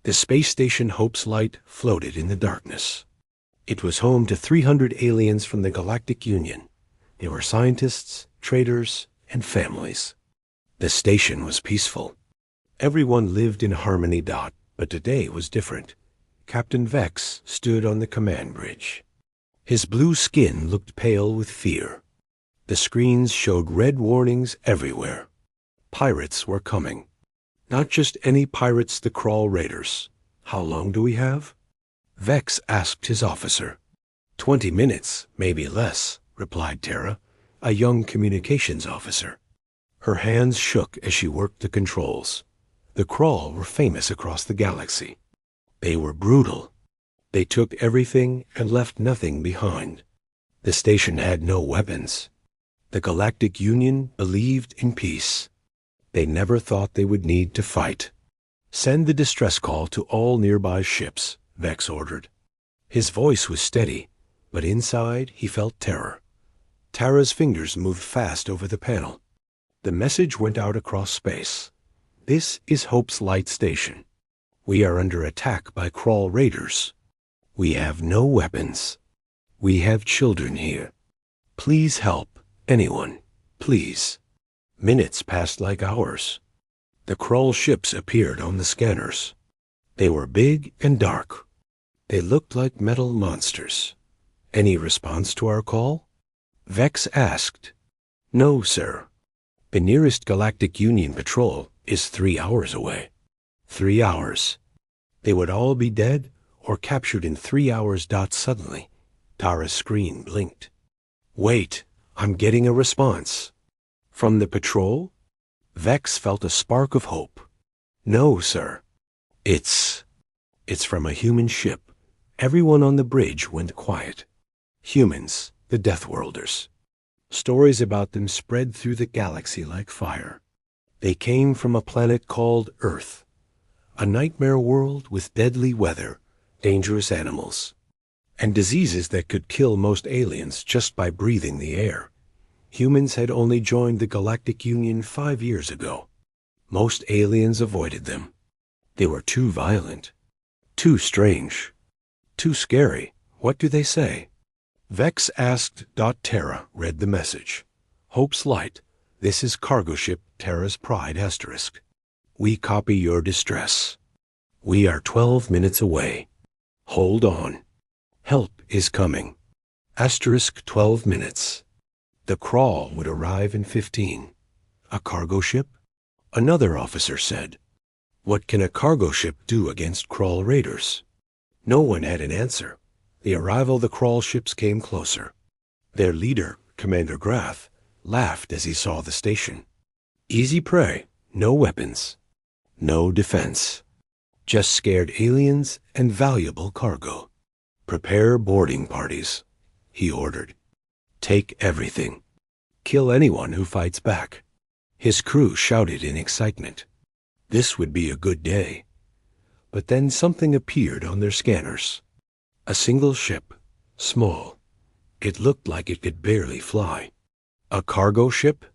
The space station Hope's Light floated in the darkness. It was home to 300 aliens from the Galactic Union. They were scientists, traders, and families. The station was peaceful. Everyone lived in harmony. But today was different. Captain Vex stood on the command bridge. His blue skin looked pale with fear. The screens showed red warnings everywhere. Pirates were coming. Not just any pirates, the Crawl Raiders. How long do we have? Vex asked his officer. 20 minutes, maybe less, replied Terra, a young communications officer. Her hands shook as she worked the controls. The Crawl were famous across the galaxy. They were brutal. They took everything and left nothing behind. The station had no weapons. The Galactic Union believed in peace. They never thought they would need to fight. Send the distress call to all nearby ships, Vex ordered. His voice was steady, but inside he felt terror. Tara's fingers moved fast over the panel. The message went out across space. This is Hope's Light Station. We are under attack by Crawl Raiders. We have no weapons. We have children here. Please help, anyone, please. Minutes passed like hours. The Crawl ships appeared on the scanners. They were big and dark. They looked like metal monsters. Any response to our call? Vex asked. No, sir. The nearest Galactic Union patrol is 3 hours away. 3 hours. They would all be dead or captured in 3 hours. Suddenly, Tara's screen blinked. Wait, I'm getting a response. From the patrol? Vex felt a spark of hope. No, sir. It's from a human ship. Everyone on the bridge went quiet. Humans, the Deathworlders. Stories about them spread through the galaxy like fire. They came from a planet called Earth, a nightmare world with deadly weather, dangerous animals, and diseases that could kill most aliens just by breathing the air. Humans had only joined the Galactic Union 5 years ago. Most aliens avoided them. They were too violent, too strange, too scary. What do they say? Vex asked. Terra read the message. Hope's Light. This is cargo ship Terra's Pride *. We copy your distress. We are 12 minutes away. Hold on. Help is coming. *12 minutes. The Crawl would arrive in 15. A cargo ship? Another officer said. What can a cargo ship do against Crawl Raiders? No one had an answer. The arrival of the Crawl ships came closer. Their leader, Commander Grath, laughed as he saw the station. Easy prey, no weapons, no defense. Just scared aliens and valuable cargo. Prepare boarding parties, he ordered. Take everything. Kill anyone who fights back. His crew shouted in excitement. This would be a good day. But then something appeared on their scanners. A single ship, small. It looked like it could barely fly. A cargo ship?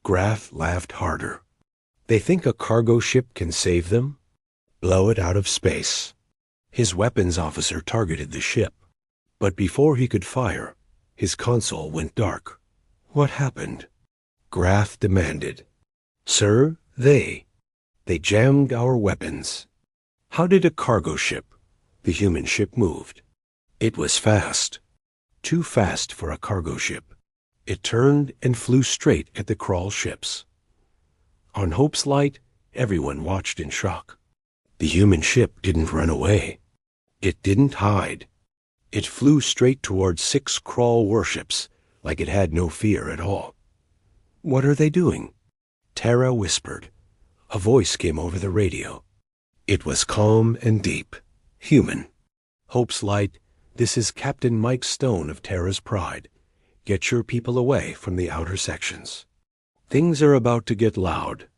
Grath laughed harder. They think a cargo ship can save them? Blow it out of space. His weapons officer targeted the ship. But before he could fire, his console went dark. What happened? Grath demanded. Sir, they jammed our weapons. How did a cargo ship? The human ship moved. It was fast. Too fast for a cargo ship. It turned and flew straight at the Crawl ships. On Hope's Light, everyone watched in shock. The human ship didn't run away. It didn't hide. It flew straight towards 6 Crawl warships, like it had no fear at all. What are they doing? Terra whispered. A voice came over the radio. It was calm and deep. Human. Hope's Light, this is Captain Mike Stone of Terra's Pride. Get your people away from the outer sections. Things are about to get loud.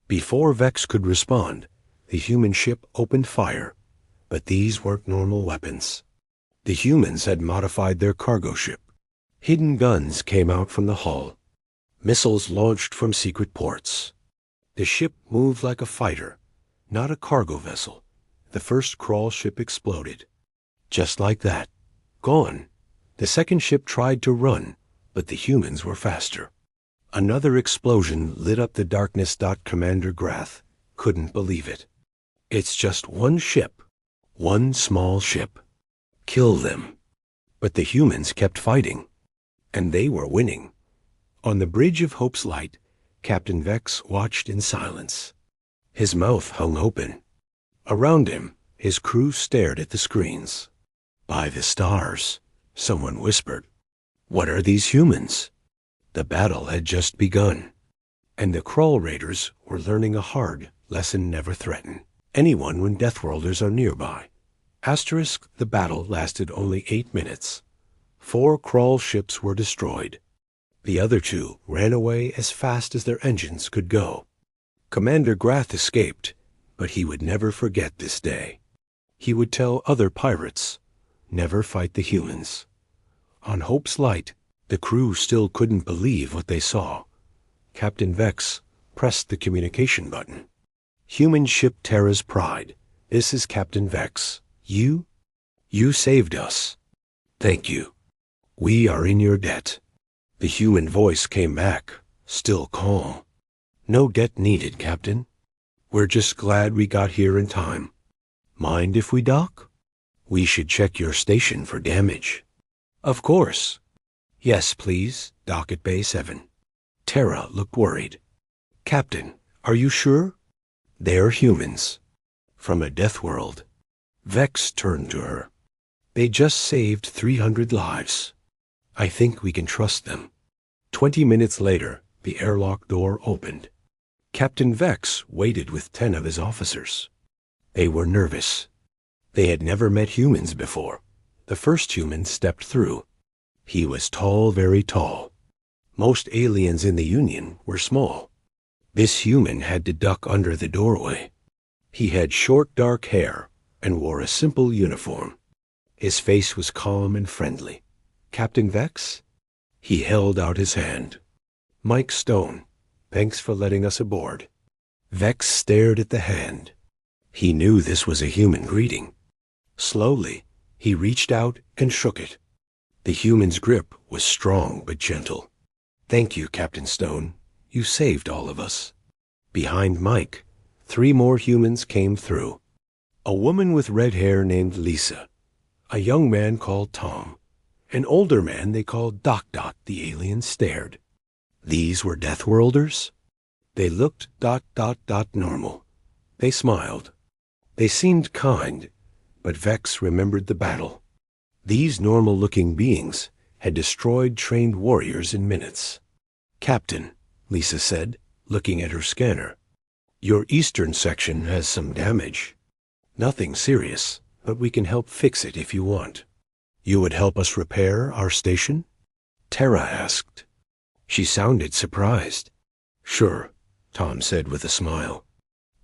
Before Vex could respond, the human ship opened fire, but these weren't normal weapons. The humans had modified their cargo ship. Hidden guns came out from the hull. Missiles launched from secret ports. The ship moved like a fighter, not a cargo vessel, The first crawl ship exploded. Just like that. Gone. The second ship tried to run, but the humans were faster. Another explosion lit up the darkness. Commander Grath couldn't believe it. It's just one ship. One small ship. Kill them. But the humans kept fighting. And they were winning. On the bridge of Hope's Light, Captain Vex watched in silence. His mouth hung open. Around him, his crew stared at the screens. By the stars, someone whispered, "What are these humans?" The battle had just begun, and the Krull Raiders were learning a hard lesson: never threaten anyone when Deathworlders are nearby. The battle lasted only 8 minutes. 4 Krull ships were destroyed. The other 2 ran away as fast as their engines could go. Commander Grath escaped, but he would never forget this day. He would tell other pirates, never fight the humans. On Hope's Light, the crew still couldn't believe what they saw. Captain Vex pressed the communication button. Human ship Terra's Pride. This is Captain Vex. You saved us. Thank you. We are in your debt. The human voice came back, still calm. No debt needed, Captain. We're just glad we got here in time. Mind if we dock? We should check your station for damage. Of course. Yes, please, dock at Bay 7. Terra looked worried. Captain, are you sure? They're humans. From a death world. Vex turned to her. They just saved 300 lives. I think we can trust them. 20 minutes later, the airlock door opened. Captain Vex waited with 10 of his officers. They were nervous. They had never met humans before. The first human stepped through. He was tall, very tall. Most aliens in the Union were small. This human had to duck under the doorway. He had short, dark hair and wore a simple uniform. His face was calm and friendly. Captain Vex? He held out his hand. Mike Stone, thanks for letting us aboard. Vex stared at the hand. He knew this was a human greeting. Slowly, he reached out and shook it. The human's grip was strong but gentle. Thank you, Captain Stone. You saved all of us. Behind Mike, 3 more humans came through. A woman with red hair named Lisa. A young man called Tom. An older man they called Doc. The alien stared. These were Deathworlders? They looked ... normal. They smiled. They seemed kind, but Vex remembered the battle. These normal-looking beings had destroyed trained warriors in minutes. Captain, Lisa said, looking at her scanner, your eastern section has some damage. Nothing serious, but we can help fix it if you want. You would help us repair our station? Terra asked. She sounded surprised. Sure, Tom said with a smile.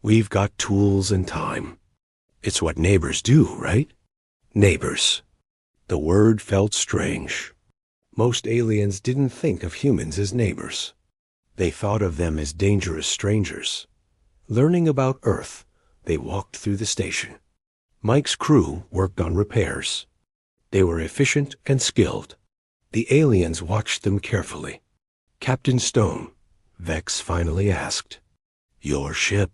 We've got tools and time. It's what neighbors do, right? Neighbors. The word felt strange. Most aliens didn't think of humans as neighbors. They thought of them as dangerous strangers. Learning about Earth, they walked through the station. Mike's crew worked on repairs. They were efficient and skilled. The aliens watched them carefully. Captain Stone, Vex finally asked, your ship?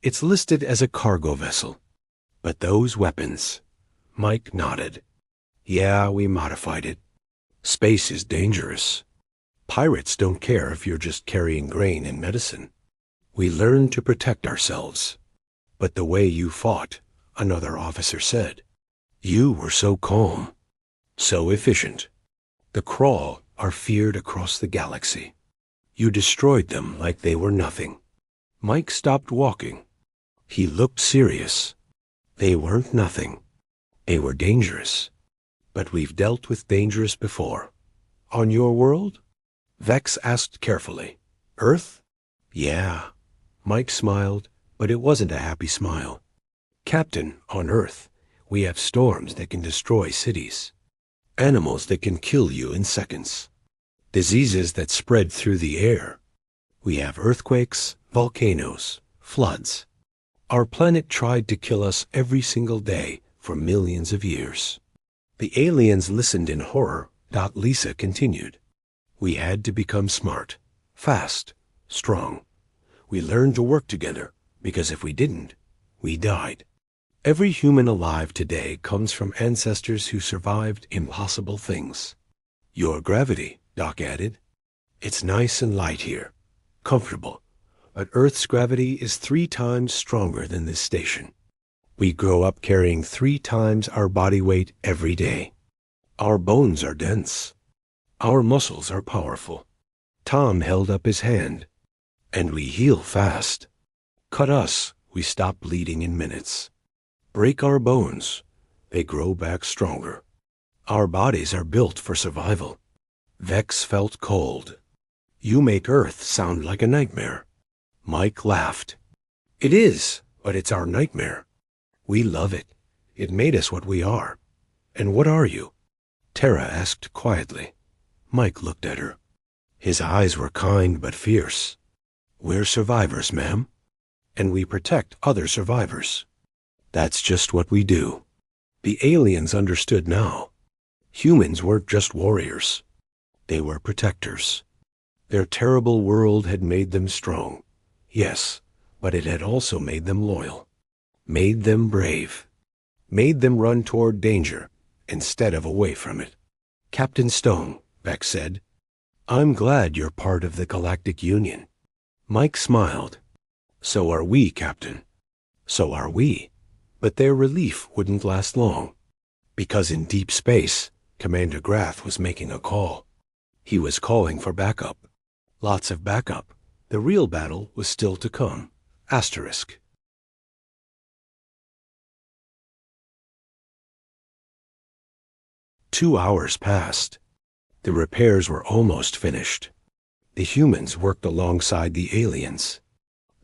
It's listed as a cargo vessel. But those weapons? Mike nodded. Yeah, we modified it. Space is dangerous. Pirates don't care if you're just carrying grain and medicine. We learned to protect ourselves. But the way you fought, another officer said. You were so calm, so efficient. The Krull are feared across the galaxy. You destroyed them like they were nothing. Mike stopped walking. He looked serious. They weren't nothing. They were dangerous. But we've dealt with dangerous before. On your world? Vex asked carefully. Earth? Yeah. Mike smiled, but it wasn't a happy smile. Captain, on Earth, we have storms that can destroy cities. Animals that can kill you in seconds. Diseases that spread through the air. We have earthquakes, volcanoes, floods. Our planet tried to kill us every single day for millions of years. The aliens listened in horror. Lisa continued. We had to become smart, fast, strong. We learned to work together, because if we didn't, we died. Every human alive today comes from ancestors who survived impossible things. Your gravity, Doc added. It's nice and light here, comfortable, but Earth's gravity is 3 times stronger than this station. We grow up carrying 3 times our body weight every day. Our bones are dense. Our muscles are powerful. Tom held up his hand. And we heal fast. Cut us, we stop bleeding in minutes. Break our bones, they grow back stronger. Our bodies are built for survival. Vex felt cold. You make Earth sound like a nightmare. Mike laughed. It is, but it's our nightmare. We love it. It made us what we are. And what are you? Tara asked quietly. Mike looked at her. His eyes were kind but fierce. We're survivors, ma'am. And we protect other survivors. That's just what we do. The aliens understood now. Humans weren't just warriors. They were protectors. Their terrible world had made them strong. Yes, but it had also made them loyal. Made them brave. Made them run toward danger instead of away from it. Captain Stone, Beck said, I'm glad you're part of the Galactic Union. Mike smiled. So are we, Captain. So are we. But their relief wouldn't last long. Because in deep space, Commander Grath was making a call. He was calling for backup. Lots of backup. The real battle was still to come. Asterisk. Two hours passed. The repairs were almost finished. The humans worked alongside the aliens.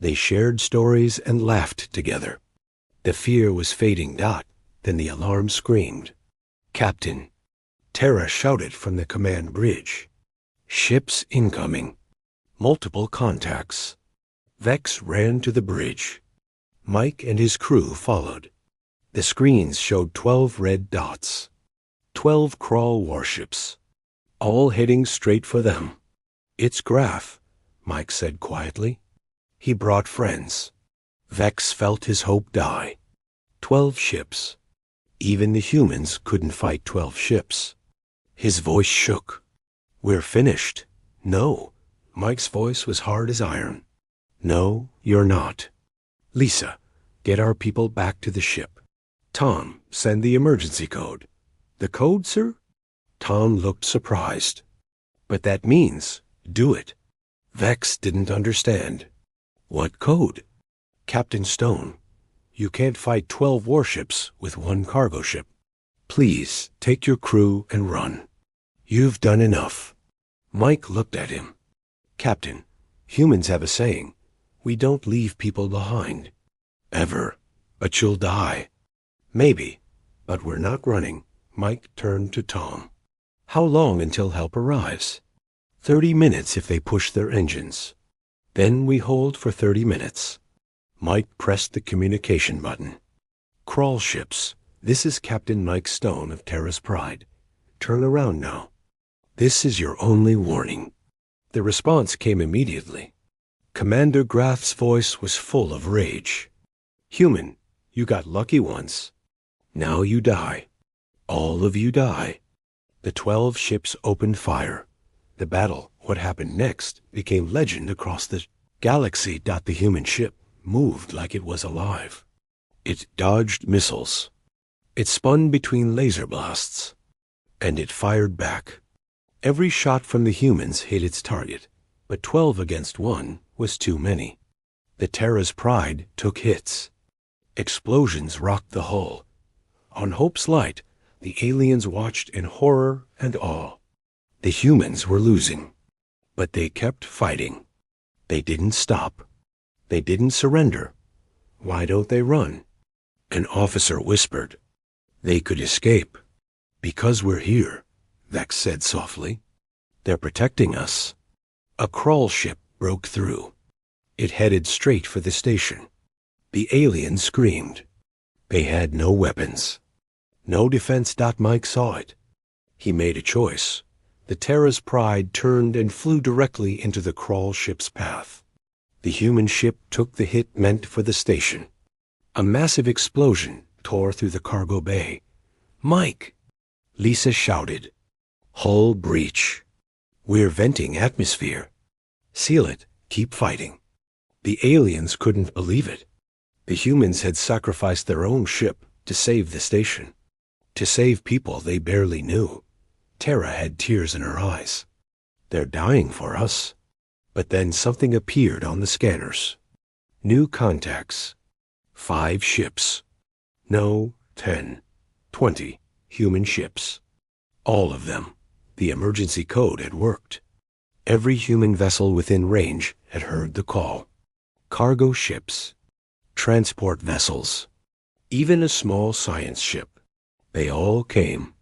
They shared stories and laughed together. The fear was fading. Then the alarm screamed. Captain. Tara shouted from the command bridge. Ships incoming. Multiple contacts. Vex ran to the bridge. Mike and his crew followed. The screens showed 12 red dots. 12 crawl warships. All heading straight for them. It's Graf, Mike said quietly. He brought friends. Vex felt his hope die. 12 ships. Even the humans couldn't fight 12 ships. His voice shook. We're finished. No. Mike's voice was hard as iron. No, you're not. Lisa, get our people back to the ship. Tom, send the emergency code. The code, sir? Tom looked surprised. But that means, do it. Vex didn't understand. What code? Captain Stone, you can't fight 12 warships with 1 cargo ship. Please, take your crew and run. You've done enough. Mike looked at him. Captain, humans have a saying. We don't leave people behind. Ever. But you'll die. Maybe. But we're not running. Mike turned to Tom. How long until help arrives? 30 minutes if they push their engines. Then we hold for 30 minutes. Mike pressed the communication button. Crawl ships. This is Captain Mike Stone of Terra's Pride. Turn around now. This is your only warning. The response came immediately. Commander Grath's voice was full of rage. Human, you got lucky once. Now you die. All of you die. The 12 ships opened fire. The battle, what happened next, became legend across the galaxy. The human ship moved like it was alive. It dodged missiles. It spun between laser blasts. And it fired back. Every shot from the humans hit its target, but 12 against 1 was too many. The Terra's Pride took hits. Explosions rocked the hull. On Hope's Light, the aliens watched in horror and awe. The humans were losing, but they kept fighting. They didn't stop. They didn't surrender. Why don't they run? An officer whispered. They could escape. Because we're here, Vex said softly. They're protecting us. A crawl ship broke through. It headed straight for the station. The aliens screamed. They had no weapons. No defense. Mike saw it. He made a choice. The Terra's pride turned and flew directly into the crawl ship's path. The human ship took the hit meant for the station. A massive explosion tore through the cargo bay. "Mike!" Lisa shouted. "Hull breach. We're venting atmosphere. Seal it. Keep fighting." The aliens couldn't believe it. The humans had sacrificed their own ship to save the station. To save people they barely knew. Terra had tears in her eyes. "They're dying for us." But then something appeared on the scanners. New contacts. 5 ships. No, 10, 20 human ships. All of them. The emergency code had worked. Every human vessel within range had heard the call. Cargo ships. Transport vessels. Even a small science ship. They all came.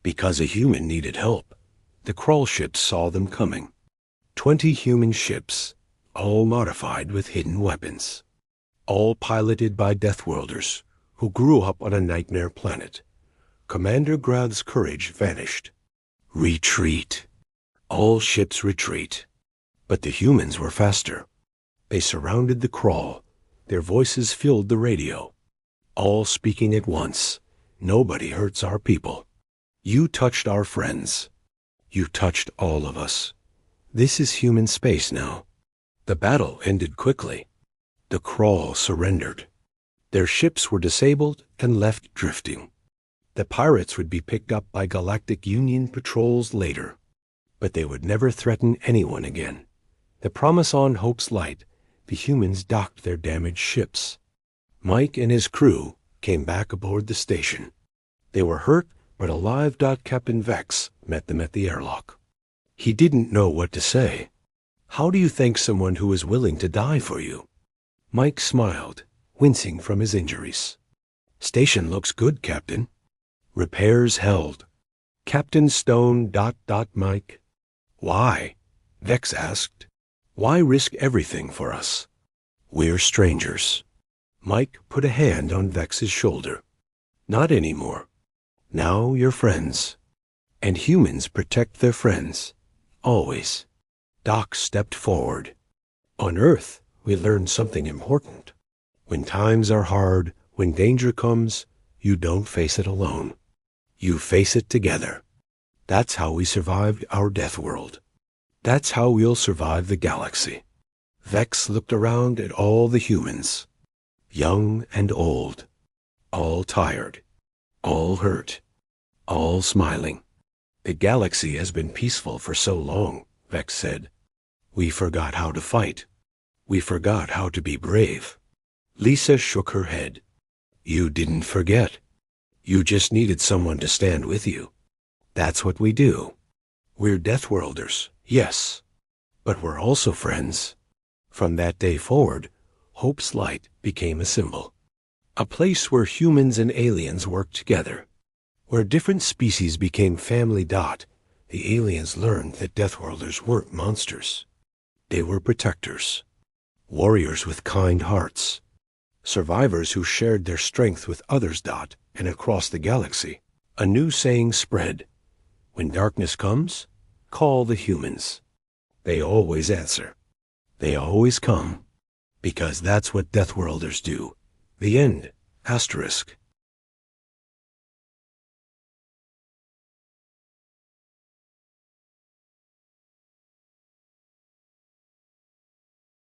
Because a human needed help, the crawl ships saw them coming. 20 human ships, all modified with hidden weapons. All piloted by Deathworlders who grew up on a nightmare planet. Commander Grath's courage vanished. Retreat. All ships retreat. But the humans were faster. They surrounded the crawl. Their voices filled the radio. All speaking at once. "Nobody hurts our people. You touched our friends. You touched all of us. This is human space now." The battle ended quickly. The crawl surrendered. Their ships were disabled and left drifting. The pirates would be picked up by Galactic Union patrols later. But they would never threaten anyone again. The promise on Hope's Light, the humans docked their damaged ships. Mike and his crew came back aboard the station. They were hurt but alive. Captain Vex met them at the airlock. He didn't know what to say. "How do you thank someone who is willing to die for you?" Mike smiled, wincing from his injuries. "Station looks good, Captain." "Repairs held." Captain Stone. Mike. "Why?" Vex asked. "Why risk everything for us? We're strangers." Mike put a hand on Vex's shoulder. "Not anymore. Now you're friends. And humans protect their friends. Always." Doc stepped forward. "On Earth, we learned something important. When times are hard, when danger comes, you don't face it alone. You face it together. That's how we survived our death world. That's how we'll survive the galaxy." Vex looked around at all the humans. Young and old. All tired. All hurt. All smiling. "The galaxy has been peaceful for so long," Vex said. "We forgot how to fight. We forgot how to be brave." Lisa shook her head. "You didn't forget. You just needed someone to stand with you. That's what we do. We're Deathworlders, yes. But we're also friends." From that day forward, Hope's Light became a symbol. A place where humans and aliens worked together. Where different species became family. The aliens learned that Deathworlders weren't monsters. They were protectors. Warriors with kind hearts. Survivors who shared their strength with others. And across the galaxy, a new saying spread. When darkness comes, call the humans. They always answer. They always come. Because that's what Deathworlders do. The end. Asterisk.